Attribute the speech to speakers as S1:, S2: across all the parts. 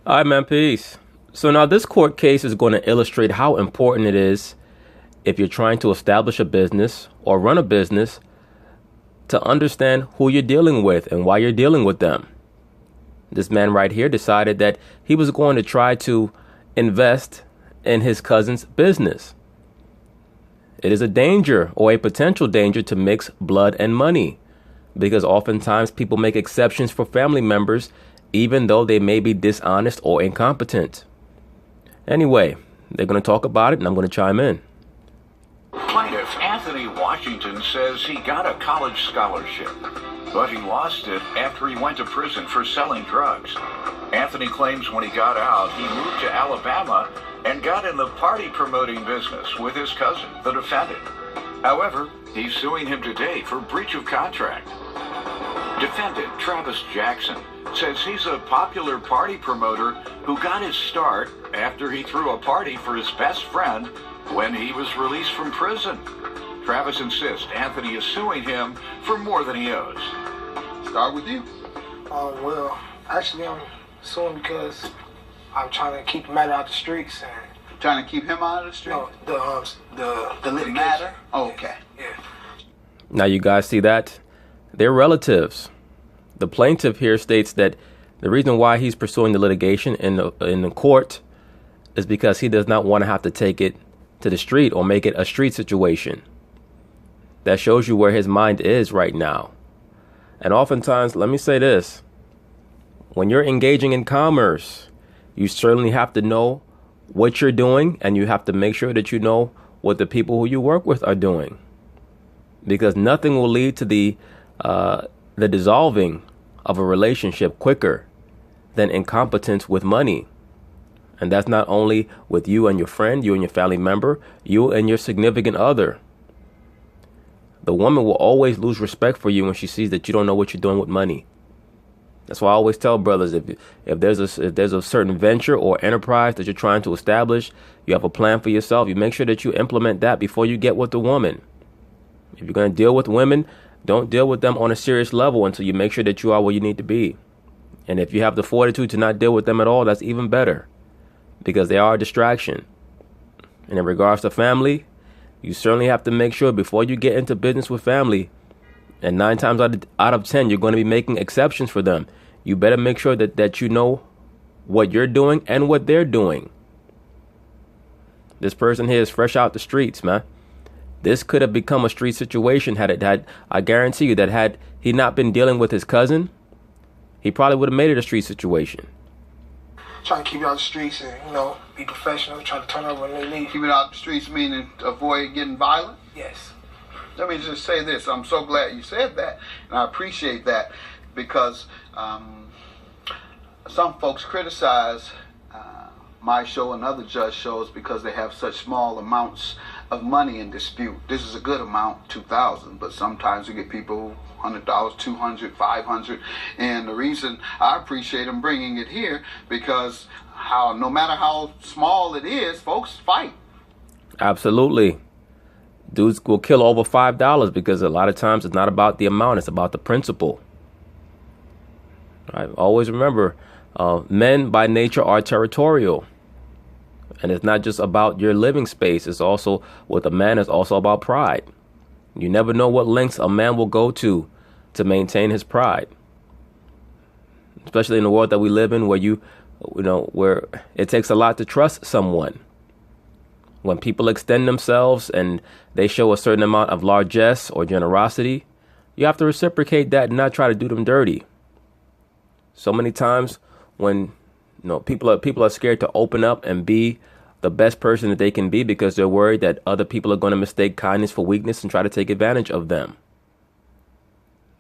S1: All right, man, peace. So now this court case is going to illustrate how important it is if you're trying to establish a business or run a business to understand who you're dealing with and why you're dealing with them. This man right here decided that he was going to try to invest in his cousin's business. It is a danger or a potential danger to mix blood and money because oftentimes people make exceptions for family members even though they may be dishonest or incompetent. Anyway, they're going to talk about it and I'm going to chime in.
S2: Plaintiff Anthony Washington says he got a college scholarship, but he lost it after he went to prison for selling drugs. Anthony claims when he got out, he moved to Alabama and got in the party promoting business with his cousin, the defendant. However, he's suing him today for breach of contract. Defendant Travis Jackson says he's a popular party promoter who got his start after he threw a party for his best friend when he was released from prison. Travis insists Anthony is suing him for more than he owes.
S3: Start with you.
S4: Well, actually, I'm suing because I'm trying to keep the matter out the streets and
S3: Trying to keep him out of the street?
S4: no, the litigation.
S3: Matter? Okay.
S4: Yeah.
S1: Now you guys see that? They're relatives. The plaintiff here states that the reason why he's pursuing the litigation in the court is because he does not want to have to take it to the street or make it a street situation. That shows you where his mind is right now. And oftentimes, let me say this, when you're engaging in commerce, you certainly have to know what you're doing, and you have to make sure that you know what the people who you work with are doing. Because nothing will lead to the dissolving of a relationship quicker than incompetence with money. And that's not only with you and your friend, you and your family member, you and your significant other. The woman will always lose respect for you when she sees that you don't know what you're doing with money. That's why I always tell brothers, if there's a certain venture or enterprise that you're trying to establish, you have a plan for yourself, you make sure that you implement that before you get with the woman. If you're going to deal with women, don't deal with them on a serious level until you make sure that you are where you need to be. And if you have the fortitude to not deal with them at all, that's even better, because they are a distraction. And in regards to family, you certainly have to make sure before you get into business with family, and 9 times out of 10, you're going to be making exceptions for them. You better make sure that you know what you're doing and what they're doing. This person here is fresh out the streets, man. This could have become a street situation I guarantee you that had he not been dealing with his cousin, he probably would have made it a street situation.
S4: Trying to keep it out the streets and, be professional, try to turn over when they leave.
S3: Keep it out the streets meaning avoid getting violent?
S4: Yes.
S3: Let me just say this. I'm so glad you said that, and I appreciate that, because some folks criticize my show and other judge shows because they have such small amounts of money in dispute. This is a good amount, $2,000, but sometimes you get people $100, $200, $500, and the reason I appreciate them bringing it here because no matter how small it is, folks fight.
S1: Absolutely. Dudes will kill over $5 because a lot of times it's not about the amount, it's about the principle. Right? Always remember, men by nature are territorial. And it's not just about your living space. It's also, with a man, it's also about pride. You never know what lengths a man will go to maintain his pride. Especially in the world that we live in, where it takes a lot to trust someone. When people extend themselves and they show a certain amount of largesse or generosity, you have to reciprocate that and not try to do them dirty. So many times when people are scared to open up and be the best person that they can be because they're worried that other people are going to mistake kindness for weakness and try to take advantage of them.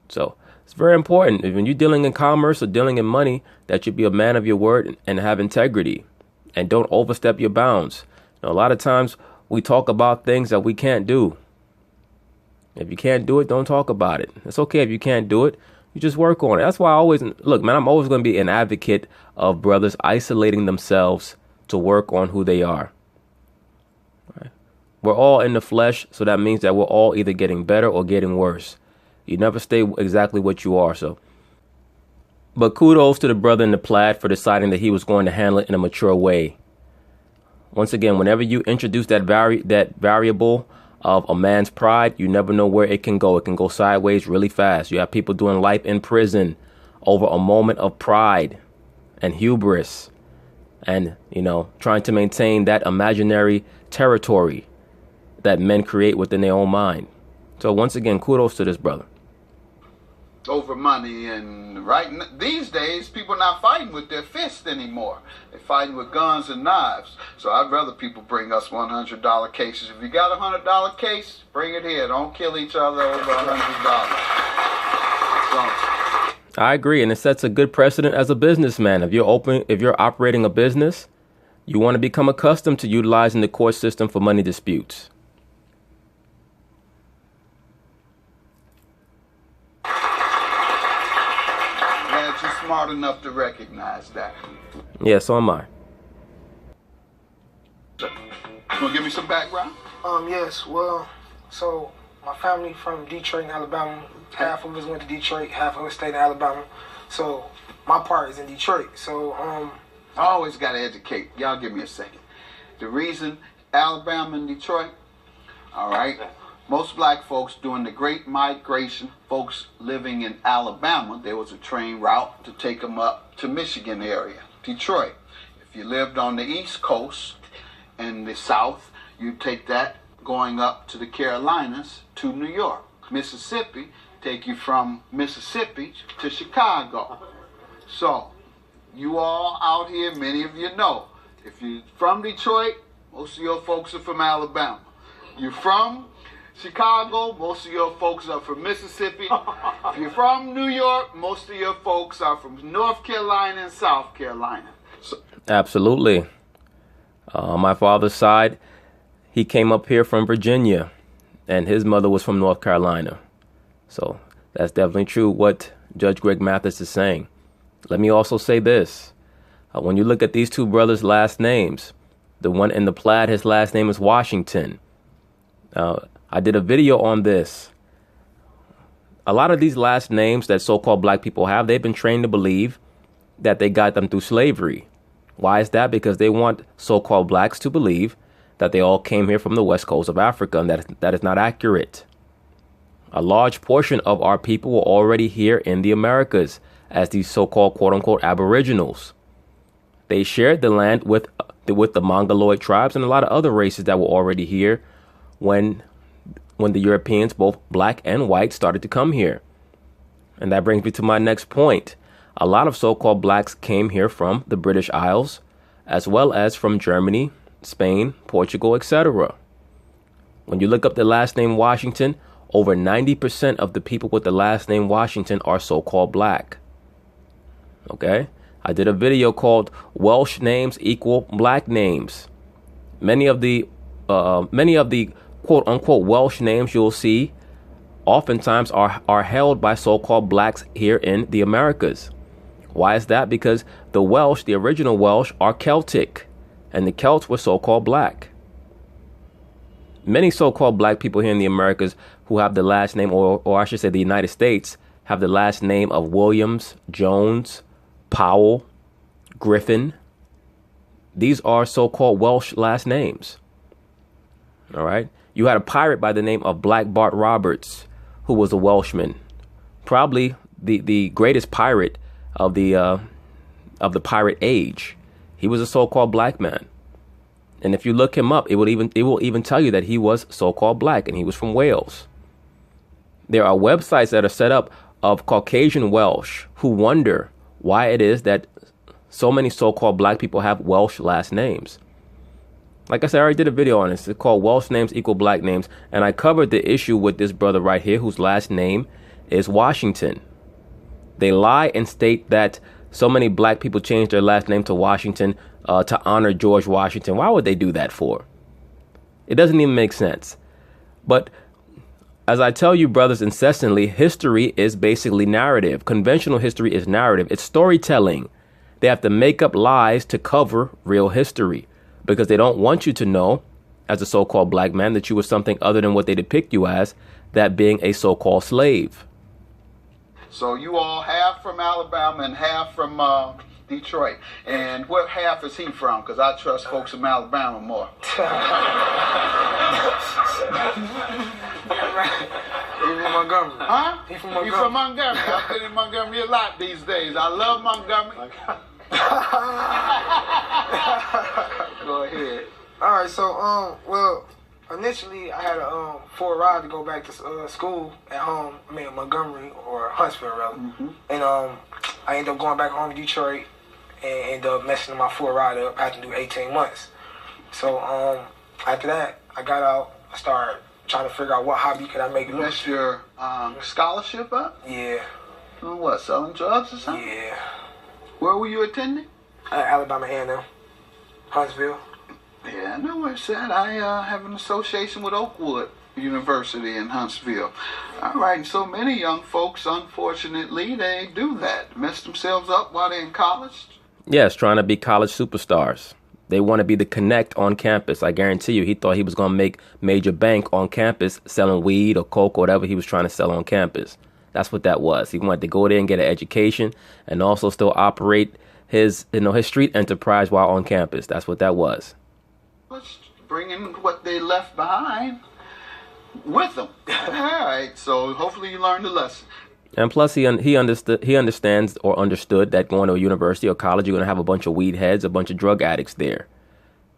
S1: So it's very important when you're dealing in commerce or dealing in money that you be a man of your word and have integrity and don't overstep your bounds. A lot of times we talk about things that we can't do. If you can't do it, don't talk about it. It's okay if you can't do it. You just work on it. That's why I'm always going to be an advocate of brothers isolating themselves to work on who they are. Right? We're all in the flesh, so that means that we're all either getting better or getting worse. You never stay exactly what you are. So But kudos to the brother in the plaid for deciding that he was going to handle it in a mature way. Once again, whenever you introduce that variable of a man's pride, you never know where it can go. It can go sideways really fast. You have people doing life in prison over a moment of pride and hubris and, trying to maintain that imaginary territory that men create within their own mind. So once again, kudos to this brother.
S3: Over money, and these days people are not fighting with their fists anymore. They're fighting with guns and knives. So I'd rather people bring us $100 cases. If you got a $100 case, bring it here. Don't kill each other over $100.
S1: I agree, and it sets a good precedent as a businessman. If you're operating a business, you want to become accustomed to utilizing the court system for money disputes.
S3: Smart enough to recognize that.
S1: Yeah, so am I.
S3: You want to give me some background?
S4: Yes. Well, so my family from Detroit, Alabama. Half of us went to Detroit, half of us stayed in Alabama. So my part is in Detroit. So
S3: I always got to educate. Y'all give me a second. The reason Alabama and Detroit, all right, most black folks during the Great Migration, folks living in Alabama, there was a train route to take them up to Michigan area, Detroit. If you lived on the East Coast and the South, you take that going up to the Carolinas to New York. Mississippi take you from Mississippi to Chicago. So you all out here, many of you know, if you're from Detroit, most of your folks are from Alabama. You're from Chicago, most of your folks are from Mississippi. If you're from New York, most of your folks are from North Carolina and South Carolina.
S1: Absolutely. My father's side, he came up here from Virginia, and his mother was from North Carolina. So that's definitely true what Judge Greg Mathis is saying. Let me also say this. When you look at these two brothers' last names, the one in the plaid, his last name is Washington. I did a video on this. A lot of these last names that so-called black people have, they've been trained to believe that they got them through slavery. Why is that? Because they want so-called blacks to believe that they all came here from the west coast of Africa, and that is not accurate. A large portion of our people were already here in the Americas as these so-called quote-unquote aboriginals. They shared the land with the Mongoloid tribes and a lot of other races that were already here when the Europeans, both black and white, started to come here. And that brings me to my next point. A lot of so-called blacks came here from the British Isles, as well as from Germany, Spain, Portugal, etc. When you look up the last name Washington, over 90% of the people with the last name Washington are so-called black. Okay? I did a video called Welsh Names Equal Black Names. Many of the quote-unquote Welsh names you'll see oftentimes are held by so-called blacks here in the Americas. Why is that? Because the Welsh, the original Welsh, are Celtic, and the Celts were so-called black. Many so-called black people here in the Americas who have the last name, or I should say the United States, have the last name of Williams, Jones, Powell, Griffin. These are so-called Welsh last names. All right. You had a pirate by the name of Black Bart Roberts, who was a Welshman, probably the greatest pirate of the pirate age. He was a so-called black man, and if you look him up, it will even tell you that he was so-called black and he was from Wales. There are websites that are set up of Caucasian Welsh who wonder why it is that so many so-called black people have Welsh last names. Like I said, I already did a video on this. It's called Welsh Names Equal Black Names. And I covered the issue with this brother right here whose last name is Washington. They lie and state that so many black people changed their last name to Washington to honor George Washington. Why would they do that for? It doesn't even make sense. But as I tell you, brothers, incessantly, history is basically narrative. Conventional history is narrative. It's storytelling. They have to make up lies to cover real history, because they don't want you to know, as a so-called black man, that you were something other than what they depict you as, that being a so-called slave.
S3: So you all half from Alabama and half from Detroit. And what half is he from? Because I trust folks from Alabama more.
S4: He's from Montgomery.
S3: Huh?
S4: He from Montgomery.
S3: You from Montgomery? I've been in Montgomery a lot these days. I love Montgomery. Go ahead.
S4: All right, so well, initially I had a full ride to go back to school at home. I mean Montgomery or Huntsville rather, and I ended up going back home to Detroit and ended up messing my full ride up. I had to do 18 months. So after that, I got out. I started trying to figure out what hobby could I make it look.
S3: That's your scholarship up?
S4: Yeah.
S3: What, selling drugs or something?
S4: Yeah.
S3: Where were you attending?
S4: Alabama A&M, Huntsville.
S3: Yeah, I know where it's at. I have an association with Oakwood University in Huntsville. All right, and so many young folks, unfortunately, they do that. Mess themselves up while they're in college.
S1: Yes, trying to be college superstars. They want to be the connect on campus. I guarantee you, he thought he was going to make major bank on campus selling weed or coke or whatever he was trying to sell on campus. That's what that was. He wanted to go there and get an education and also still operate his street enterprise while on campus. That's what that was.
S3: Let's bring in what they left behind with them. All right, so hopefully you learned the lesson.
S1: And plus, he understands or understood that going to a university or college, you're going to have a bunch of weed heads, a bunch of drug addicts there.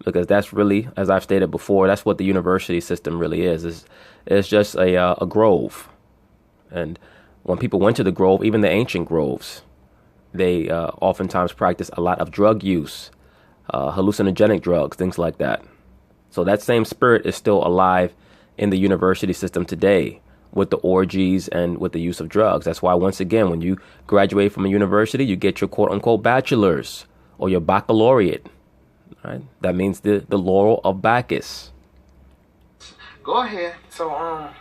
S1: Because that's really, as I've stated before, that's what the university system really is. It's just a grove. And when people went to the grove, even the ancient groves, they oftentimes practice a lot of drug use, hallucinogenic drugs, things like that. So that same spirit is still alive in the university system today, with the orgies and with the use of drugs. That's why, once again, when you graduate from a university, you get your quote-unquote bachelor's or your baccalaureate. Right? That means the laurel of Bacchus.
S3: Go ahead.
S4: So I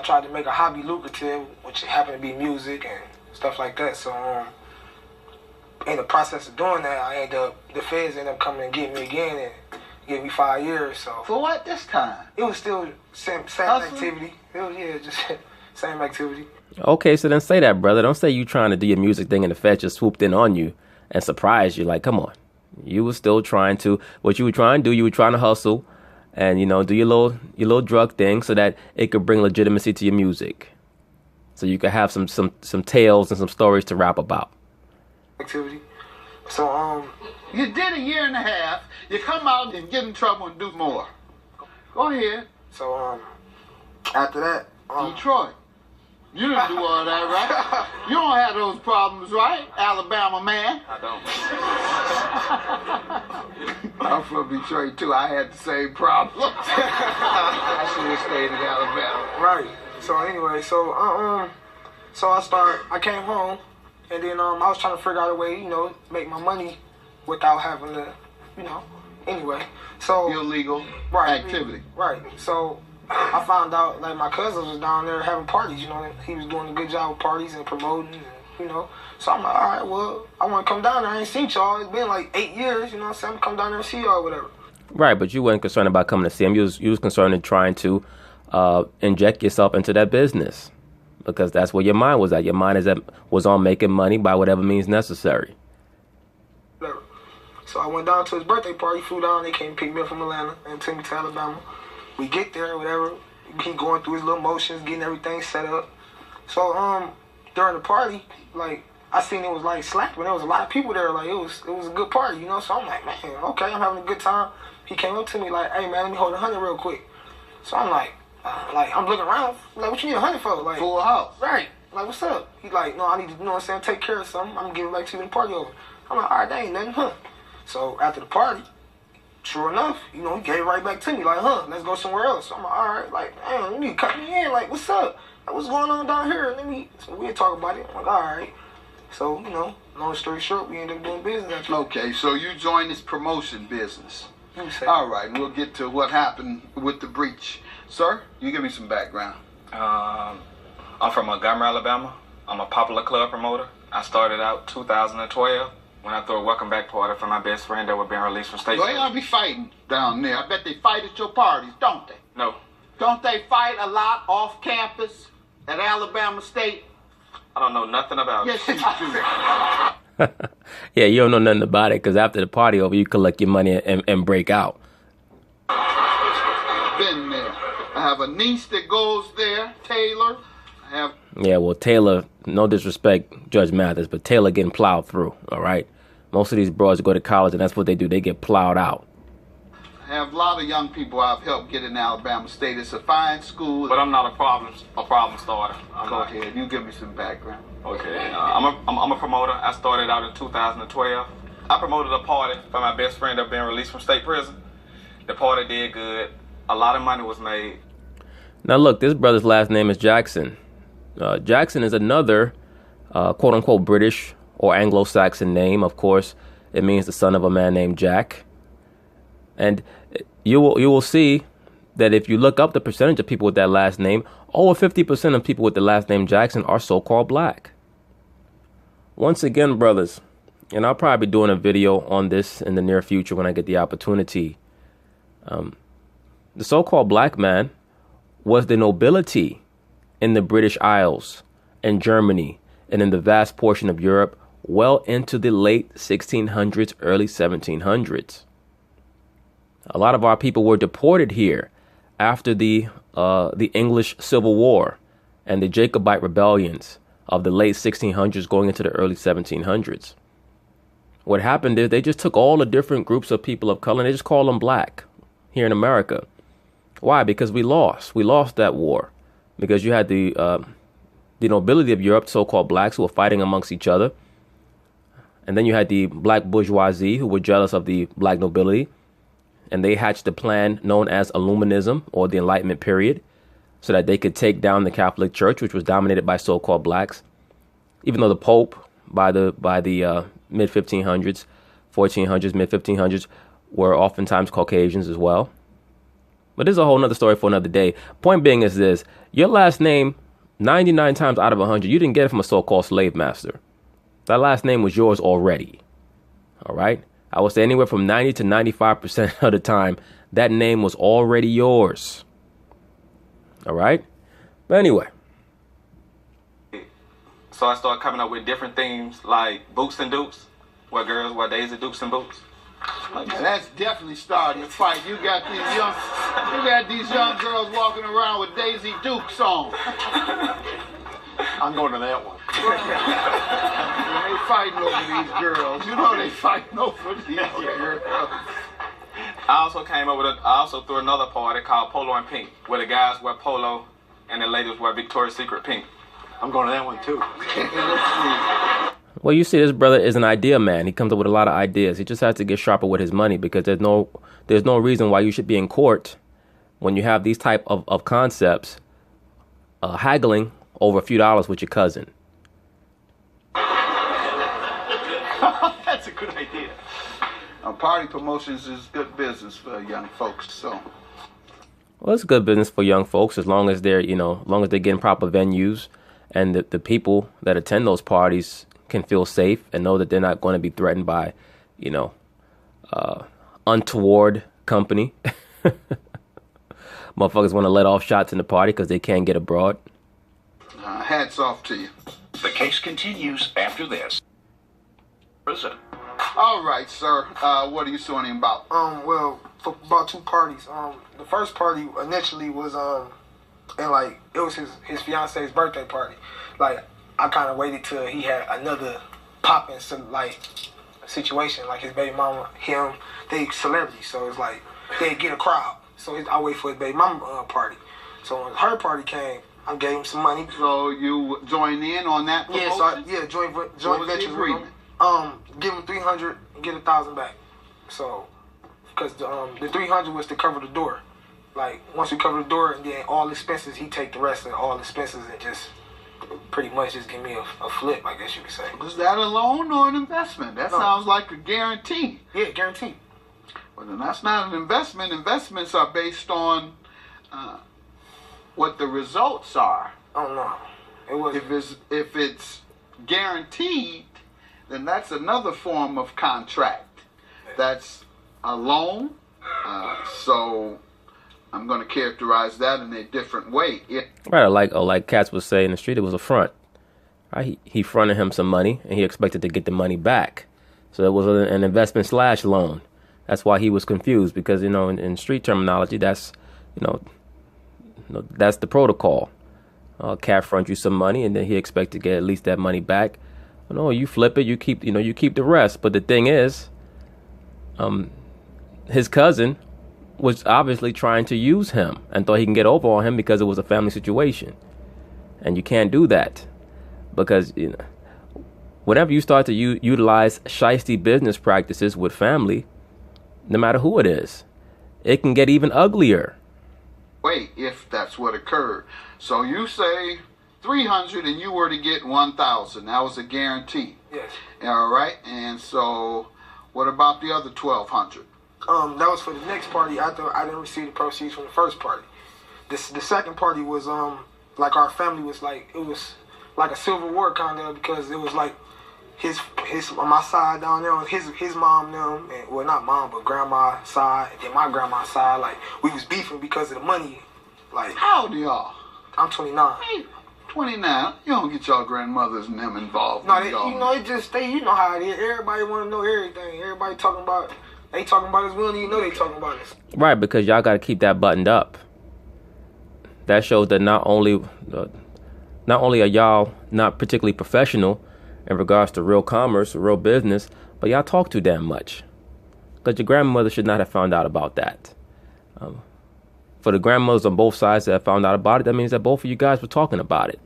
S4: tried to make a hobby lucrative, which happened to be music and stuff like that. So in the process of doing that, the feds ended up coming and getting me again and gave me 5 years. So
S3: For what this time?
S4: it was still same activity. It was just same activity.
S1: Okay, so then say that, brother. Don't say you trying to do your music thing and the feds just swooped in on you and surprised you. Like, come on. You were still trying to, what you were trying to do, you were trying to hustle and, do your little drug thing so that it could bring legitimacy to your music. So you could have some tales and some stories to rap about.
S4: Activity. So,
S3: You did a year and a half. You come out and get in trouble and do more. Go ahead.
S4: So, after that,
S3: Detroit. You didn't do all that, right? You don't have those problems, right, Alabama man?
S4: I don't.
S3: I'm from Detroit, too. I had the same problem. I should have stayed in Alabama.
S4: Right. So anyway, so I came home, and then I was trying to figure out a way, make my money without having to, anyway. So
S3: Illegal
S4: right,
S3: activity.
S4: Right. So I found out like my cousin was down there having parties. He was doing a good job with parties and promoting, and, So I'm like, all right, well, I want to come down there. I ain't seen y'all. It's been like 8 years. I'm saying, come down there and see y'all or whatever.
S1: Right, but you weren't concerned about coming to see him. You was concerned in trying to inject yourself into that business, because that's where your mind was at. Your mind was on making money by whatever means necessary.
S4: Whatever. So I went down to his birthday party, flew down. They came pick me up from Atlanta and took me to Alabama. We get there, whatever. He going through his little motions, getting everything set up. So during the party, like I seen it was like slapping. There was a lot of people there. Like it was a good party, So I'm like, man, okay, I'm having a good time. He came up to me like, hey man, let me hold 100 real quick. So I'm like I'm looking around, like, what you need 100 for? Like,
S3: Full house.
S4: right? Like, what's up? He's like, no, I need to, take care of something. I'm gonna give it back to you when the party over. I'm like, all right, that ain't nothing, huh? So after the party, sure enough, he gave it right back to me. Like, let's go somewhere else. So I'm like, all right, like, damn, you need to cut me in. Like, what's up? Like, what's going on down here? So we'll talk about it. I'm like, all right. So, long story short, we ended up doing business after that.
S3: Okay, so you joined this promotion business.
S4: You say.
S3: All right, we'll get to what happened with the breach. Sir, you give me some background.
S5: I'm from Montgomery, Alabama. I'm a popular club promoter. I started out 2012 when I threw a welcome back party for my best friend that was being released from state
S3: Well, they
S5: jail.
S3: ought to be fighting down there. I bet they fight at your parties, don't they?
S5: No.
S3: Don't they fight a lot off campus at Alabama State?
S5: I don't know nothing about it.
S3: Yes, you do.
S1: Yeah, you don't know nothing about it because after the party over, you collect your money and break out.
S3: Been there. I have a niece that goes there, Taylor. I have.
S1: Yeah, well, Taylor, no disrespect, Judge Mathis, but Taylor getting plowed through, all right? Most of these broads go to college, and that's what they do. They get plowed out.
S3: I have a lot of young people I've helped get in Alabama State. It's a fine school.
S5: But I'm not a problem starter.
S3: Go ahead. You give me some background.
S5: Okay, I'm a promoter. I started out in 2012. I promoted a party for my best friend that being released from state prison. The party did good. A lot of money was made.
S1: Now, look, this brother's last name is Jackson. Jackson is another quote-unquote British or Anglo-Saxon name. Of course, it means the son of a man named Jack. And you will see that if you look up the percentage of people with that last name, over 50% of people with the last name Jackson are so-called black. Once again, brothers, and I'll probably be doing a video on this in the near future when I get the opportunity. The so-called black man was the nobility in the British Isles and Germany and in the vast portion of Europe well into the late 1600s, early 1700s. A lot of our people were deported here after the English Civil War and the Jacobite rebellions of the late 1600s going into the early 1700s. What happened is they just took all the different groups of people of color and they just called them black here in America. Why? Because we lost. We lost that war because you had the nobility of Europe, so-called blacks, who were fighting amongst each other. And then you had the black bourgeoisie who were jealous of the black nobility. And they hatched a plan known as Illuminism, or the Enlightenment period, so that they could take down the Catholic Church, which was dominated by so-called blacks. Even though the Pope, by the mid-1500s, 1400s, mid-1500s, were oftentimes Caucasians as well. But this is a whole nother story for another day. Point being is this: your last name, 99 times out of 100, you didn't get it from a so-called slave master. That last name was yours already. All right? I would say anywhere from 90 to 95% of the time, that name was already yours. All right? But anyway.
S5: So I started coming up with different themes like Boots and Dukes, where girls wear Daisy Dukes and boots.
S3: Yeah, that's definitely starting a fight. You got these young girls walking around with Daisy Dukes on.
S6: I'm going to that one.
S3: They fighting over these girls. You know they fighting over these girls.
S5: I also threw another party called Polo and Pink, where the guys wear polo and the ladies wear Victoria's Secret pink.
S6: I'm going to that one too.
S1: Well, you see, this brother is an idea man. He comes up with a lot of ideas. He just has to get sharper with his money because there's no reason why you should be in court when you have these type of concepts haggling over a few dollars with your cousin.
S6: That's a good idea.
S3: Party promotions is good business for young folks. So,
S1: well, it's good business for young folks as long as they're getting proper venues and the people that attend those parties can feel safe and know that they're not going to be threatened by, untoward company. Motherfuckers want to let off shots in the party because they can't get abroad.
S3: Hats off to you.
S2: The case continues after this. Prison.
S3: All right, sir. What are you suing him about?
S4: Well, for about two parties. The first party initially was and like it was his fiance's birthday party. Like I kind of waited till he had another popping situation, like his baby mama, him, they celebrities, so it's like they get a crowd. So I wait for his baby mama party. So when her party came, I gave him some money.
S3: So you joined in on that promotion?
S4: Yeah, joint
S3: What was
S4: ventures
S3: the agreement?
S4: Give him $300 and get $1,000 back. So, because the $300 was to cover the door. Like once we cover the door, and then all expenses, he take the rest of all expenses and just pretty much just give me a flip, I guess you could say.
S3: Was that a loan or an investment? That sounds like a guarantee.
S4: Yeah, guaranteed.
S3: Well, then that's not an investment. Investments are based on what the results are.
S4: Oh no, it was.
S3: If it's guaranteed, then that's another form of contract. That's a loan. So I'm going to characterize that in a different way.
S1: Right, like Cats would say in the street, it was a front. Right? He fronted him some money, and he expected to get the money back. So it was an investment / loan. That's why he was confused, because, in street terminology, that's, that's the protocol. Cat front you some money, and then he expect to get at least that money back. No, you flip it, you keep the rest. But the thing is, his cousin was obviously trying to use him and thought he can get over on him because it was a family situation. And you can't do that, because whenever you start to utilize shiesty business practices with family, no matter who it is, it can get even uglier.
S3: Wait, if that's what occurred. So you say 300 and you were to get 1,000. That was a guarantee.
S4: Yes.
S3: All right. And so what about the other 1,200?
S4: That was for the next party after I didn't receive the proceeds from the first party. The second party was like our family was like, it was like a civil war kind of, because it was like his on my side down there, his mom them, and, well, not mom, but grandma side, and then my grandma's side, like we was beefing because of the money. Like,
S3: How old are y'all?
S4: I'm 29.
S3: Hey, 29. You don't get y'all grandmothers and them involved.
S4: No,
S3: with y'all.
S4: it just you know how it is. Everybody want to know everything. Everybody talking about, they talking about us. We don't even know they talking about us.
S1: Right, because y'all got to keep that buttoned up. That shows that not only are y'all not particularly professional in regards to real commerce, real business, but y'all talk too damn much. Because your grandmother should not have found out about that. For the grandmothers on both sides that have found out about it, that means that both of you guys were talking about it.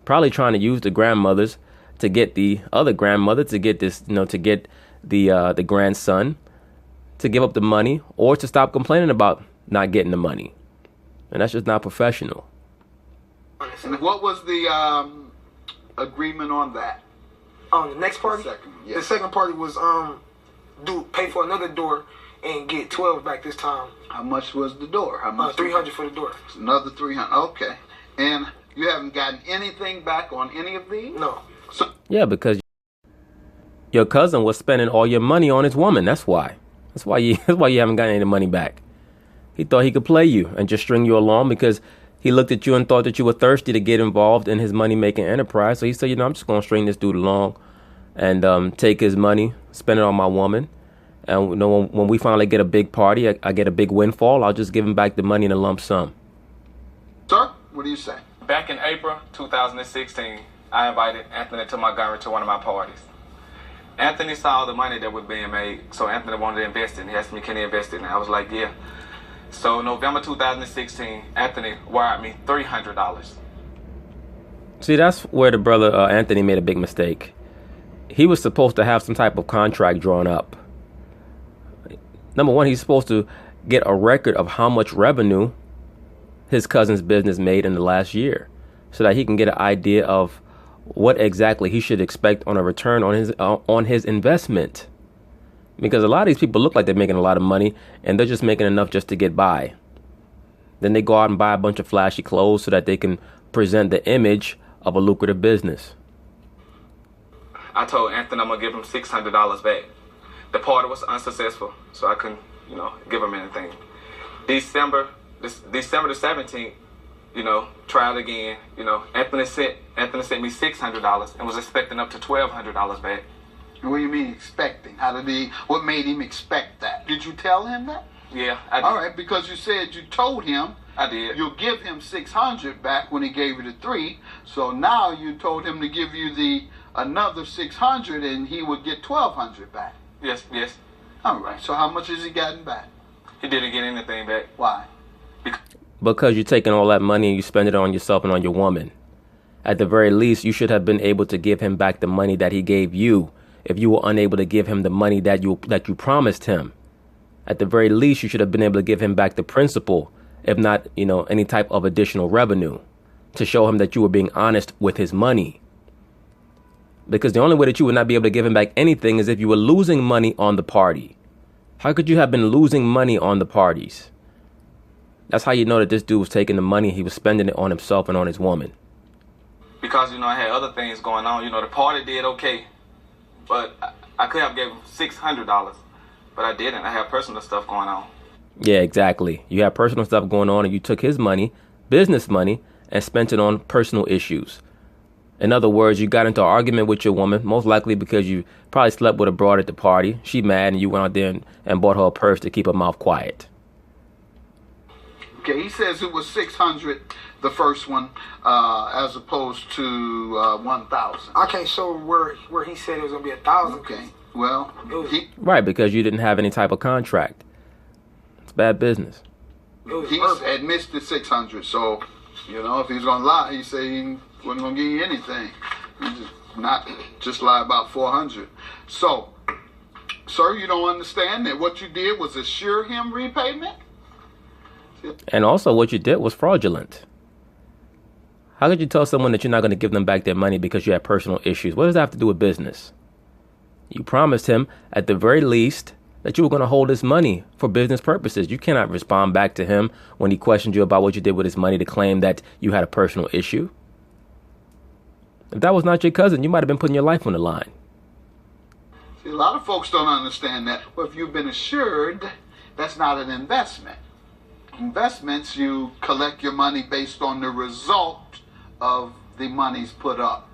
S1: Probably trying to use the grandmothers to get the other grandmother to get this, to get the grandson to give up the money, or to stop complaining about not getting the money. And that's just not professional.
S3: And what was the agreement on that?
S4: The next party?
S3: Yes.
S4: The second party was pay for another door and get 12 back this time.
S3: How much was the door? How much?
S4: 300 for the door.
S3: Another 300. Okay. And you haven't gotten anything back on any of these?
S4: No.
S3: So
S1: Yeah, because your cousin was spending all your money on his woman. That's why. That's why you haven't gotten any money back. He thought he could play you and just string you along because he looked at you and thought that you were thirsty to get involved in his money-making enterprise. So he said, I'm just going to string this dude along and take his money, spend it on my woman. And when we finally get a big party, I get a big windfall, I'll just give him back the money in a lump sum.
S3: sir, what do you say?
S5: Back in April 2016, I invited Anthony to Montgomery to one of my parties. Anthony saw the money that was being made, so Anthony wanted to invest in it. He asked me, can he invest in it? I was like, yeah. So November 2016, Anthony wired me $300.
S1: See, that's where the brother Anthony made a big mistake. He was supposed to have some type of contract drawn up. Number one, he's supposed to get a record of how much revenue his cousin's business made in the last year, so that he can get an idea of what exactly he should expect on a return on his investment. Because a lot of these people look like they're making a lot of money, and they're just making enough just to get by. Then they go out and buy a bunch of flashy clothes so that they can present the image of a lucrative business.
S5: I told Anthony I'm going to give him $600 back. The party was unsuccessful, so I couldn't, give him anything. December the 17th, tried again. Anthony sent me $600 and was expecting up to $1,200 back.
S3: And what do you mean expecting? What made him expect that? Did you tell him that?
S5: Yeah, I did.
S3: All right, because you said you told him
S5: I did.
S3: You'll give him $600 back when he gave you the $300. So now you told him to give you another $600 and he would get $1,200 back.
S5: Yes.
S3: All right. So how much has he gotten back?
S5: He didn't get anything back.
S3: Why?
S1: Because you're taking all that money and you spend it on yourself and on your woman. At the very least, you should have been able to give him back the money that he gave you if you were unable to give him the money that you promised him. At the very least, you should have been able to give him back the principal, if not, any type of additional revenue, to show him that you were being honest with his money. Because the only way that you would not be able to give him back anything is if you were losing money on the party. How could you have been losing money on the parties? That's how you know that this dude was taking the money, he was spending it on himself and on his woman.
S5: Because, I had other things going on. The party did okay. But I could have gave him $600. But I didn't. I have personal stuff going on.
S1: Yeah, exactly. You have personal stuff going on and you took his money, business money, and spent it on personal issues. In other words, you got into an argument with your woman, most likely because you probably slept with a broad at the party. She mad and you went out there and bought her a purse to keep her mouth quiet.
S3: Okay, he says it was 600, the first one, as opposed to 1,000.
S4: I can't show where he said it was gonna be 1,000.
S3: Okay, well,
S1: Right, because you didn't have any type of contract. It's bad business.
S3: he admits to 600. So, you know, if he's gonna lie, he say he wasn't gonna give you anything. He just lie about 400. So, sir, you don't understand that what you did was assure him repayment?
S1: And also what you did was fraudulent. How could you tell someone that you're not going to give them back their money because you had personal issues? What does that have to do with business? You promised him, at the very least, that you were going to hold his money for business purposes. You cannot respond back to him when he questioned you about what you did with his money to claim that you had a personal issue. If that was not your cousin, you might have been putting your life on the line.
S3: See, a lot of folks don't understand that. Well, if you've been assured, that's not an investment. Investments, you collect your money based on the result of the monies put up.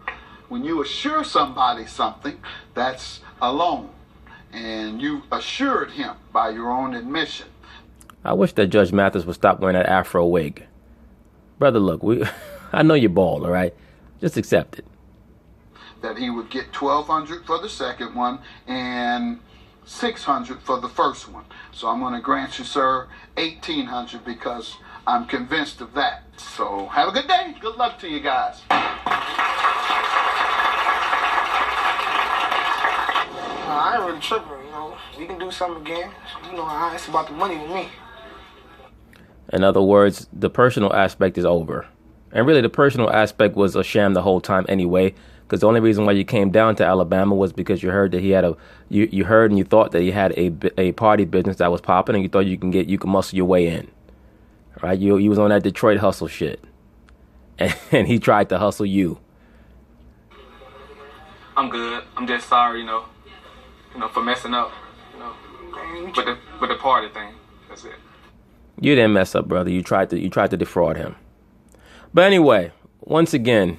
S3: When you assure somebody something, that's a loan. And you assured him by your own admission.
S1: I wish that Judge Mathis would stop wearing that afro wig. Brother, look, I know you're bald, all right? Just accept it.
S3: That he would get $1,200 for the second one and $600 for the first one. So I'm going to grant you, sir, $1,800 because I'm convinced of that. So have a good day. Good luck to you guys.
S4: I ain't really tripping, you know. We can do something again. You know, it's about the money with me.
S1: In other words, the personal aspect is over. And really, the personal aspect was a sham the whole time anyway, because the only reason why you came down to Alabama was because you heard that he had you heard and you thought that he had a party business that was popping, and you thought you can muscle your way in. Right? You was on that Detroit hustle shit. And he tried to hustle you.
S5: I'm good. I'm just sorry, you know, for messing up, with the party thing. That's it.
S1: You didn't mess up, brother. You tried to defraud him. But anyway, once again,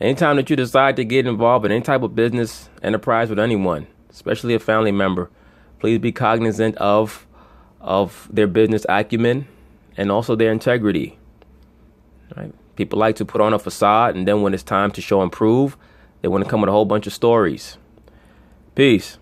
S1: anytime that you decide to get involved in any type of business enterprise with anyone, especially a family member, please be cognizant of their business acumen and also their integrity. Right? People like to put on a facade, and then when it's time to show and prove, they want to come with a whole bunch of stories. Peace.